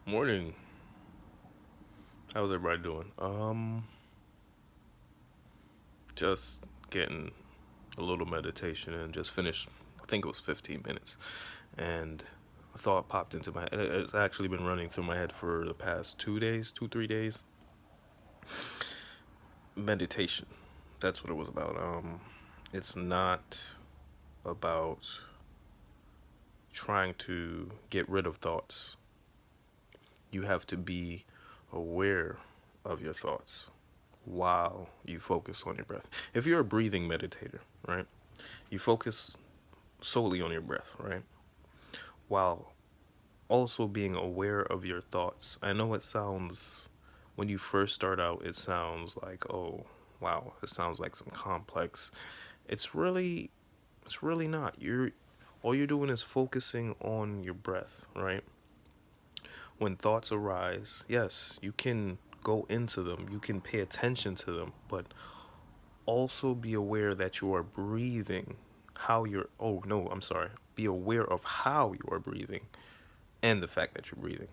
Morning. How's everybody doing? Just getting a little meditation and just finished. I think it was 15 minutes, and a thought popped into my head. It's actually been running through my head for the past 2 days, 3 days. Meditation. That's what it was about. It's not about trying to get rid of thoughts. You have to be aware of your thoughts while you focus on your breath. If you're a breathing meditator, right, you focus solely on your breath, right, while also being aware of your thoughts. I know it sounds, when you first start out, it sounds like, oh, wow, it sounds like some complex. It's really, it's really not. All you're doing is focusing on your breath, right? When thoughts arise, yes, you can go into them, you can pay attention to them, but also be aware that you are breathing, how you're, oh no, I'm sorry, be aware of how you are breathing and the fact that you're breathing.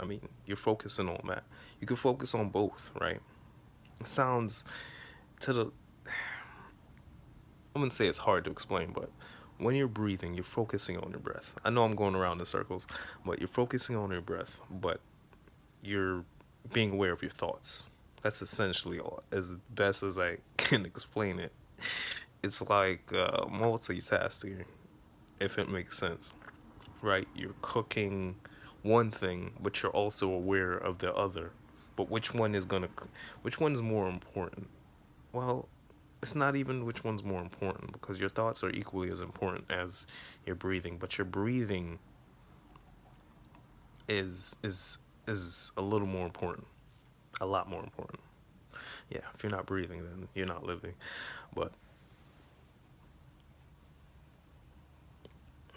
I mean, you're focusing on that. You can focus on both, right? It sounds to the, I wouldn't say it's hard to explain, but when you're breathing, you're focusing on your breath. I know I'm going around in circles, but you're focusing on your breath, but you're being aware of your thoughts. That's essentially all, as best as I can explain it. It's like multitasking, if it makes sense, right? You're cooking one thing, but you're also aware of the other. But which one's more important? Well, it's not even which one's more important because your thoughts are equally as important as your breathing. But your breathing is is is a little more important, a lot more important. Yeah, if you're not breathing, then you're not living. But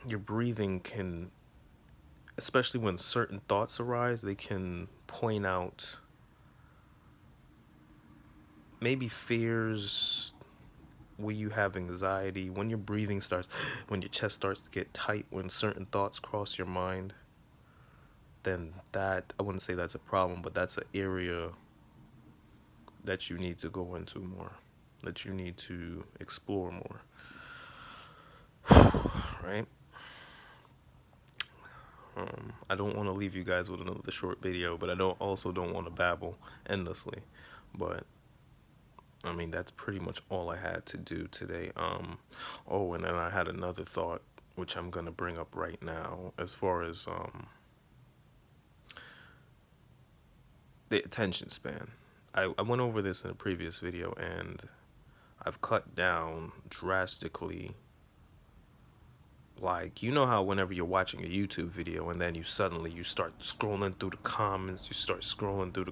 your breathing can, especially when certain thoughts arise, they can point out maybe fears, where you have anxiety, when your breathing starts, when your chest starts to get tight, when certain thoughts cross your mind, then that, I wouldn't say that's a problem, but that's an area that you need to go into more, that you need to explore more, right? I don't want to leave you guys with another short video, but I don't want to babble endlessly. But I mean, that's pretty much all I had to do today. Oh, and then I had another thought, which I'm gonna bring up right now, as far as the attention span. I went over this in a previous video, and I've cut down drastically. Like, you know how whenever you're watching a YouTube video and then you start scrolling through the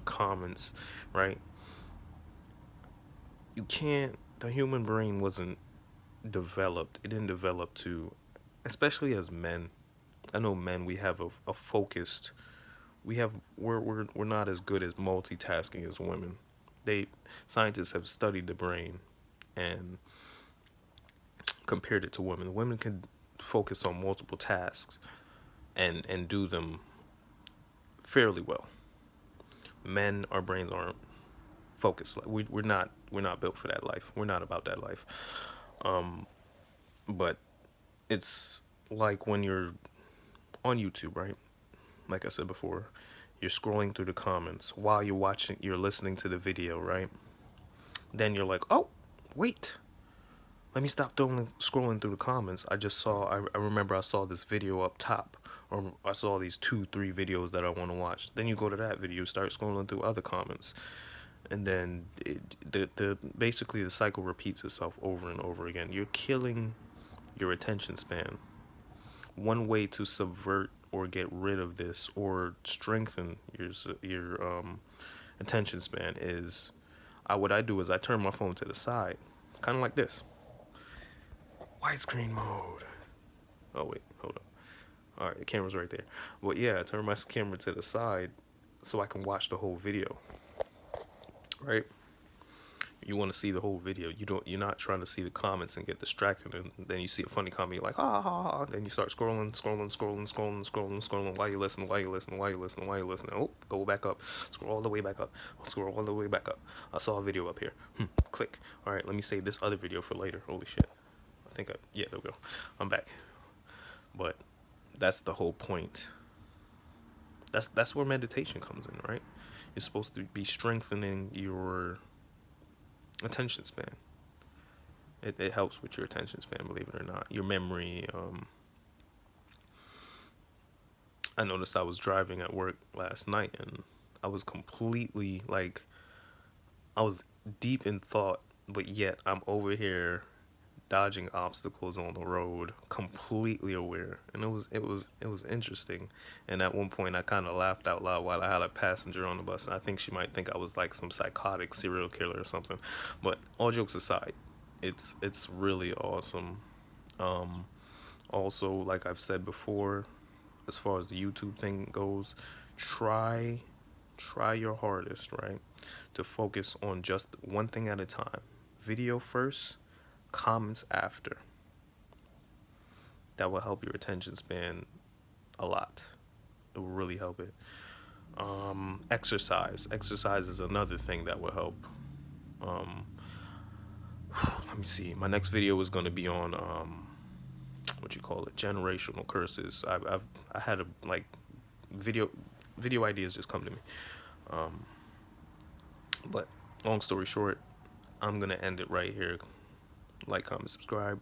comments, right? You can't, the human brain wasn't developed. It didn't develop to, especially as men. I know men, we have a focused, we're not as good as multitasking as women. They, scientists have studied the brain and compared it to women. Women can focus on multiple tasks and do them fairly well. Men, our brains aren't focused. We're not built for that life. We're not about that life. Um, but it's like when you're on YouTube, right? Like I said before, you're scrolling through the comments while you're listening to the video, right? Then you're like, oh, wait, let me stop scrolling through the comments. I remember I saw this video up top, or I saw these 2, 3 videos that I want to watch. Then you go to that video, start scrolling through other comments, and then basically the cycle repeats itself over and over again. You're killing your attention span. One way to subvert or get rid of this or strengthen your attention span is, what I do is I turn my phone to the side, kind of like this, widescreen mode. Oh wait, hold on. All right, the camera's right there. But yeah, I turn my camera to the side so I can watch the whole video. Right? You want to see the whole video. You're not trying to see the comments and get distracted, and then you see a funny comment, you're like, ha ha ha. Then you start scrolling while you listen, oh, go back up, scroll all the way back up, scroll all the way back up. I saw a video up here. Click. All right, let me save this other video for later. Holy shit. Yeah, there we go. I'm back. But that's the whole point. That's where meditation comes in, right? It's supposed to be strengthening your attention span. It helps with your attention span, believe it or not. Your memory. I noticed I was driving at work last night, and I was completely like, I was deep in thought, but yet I'm over here dodging obstacles on the road, completely aware. And it was interesting. And at one point I kind of laughed out loud while I had a passenger on the bus, and I think she might think I was like some psychotic serial killer or something. But all jokes aside, it's really awesome. Also, like I've said before, as far as the YouTube thing goes, try your hardest, right, to focus on just one thing at a time. Video first, comments after. That will help your attention span a lot. It will really help it. Exercise is another thing that will help. Let me see, my next video is going to be on what you call it, generational curses. I had a like video ideas just come to me. But long story short, I'm gonna end it right here. Like, comment, subscribe.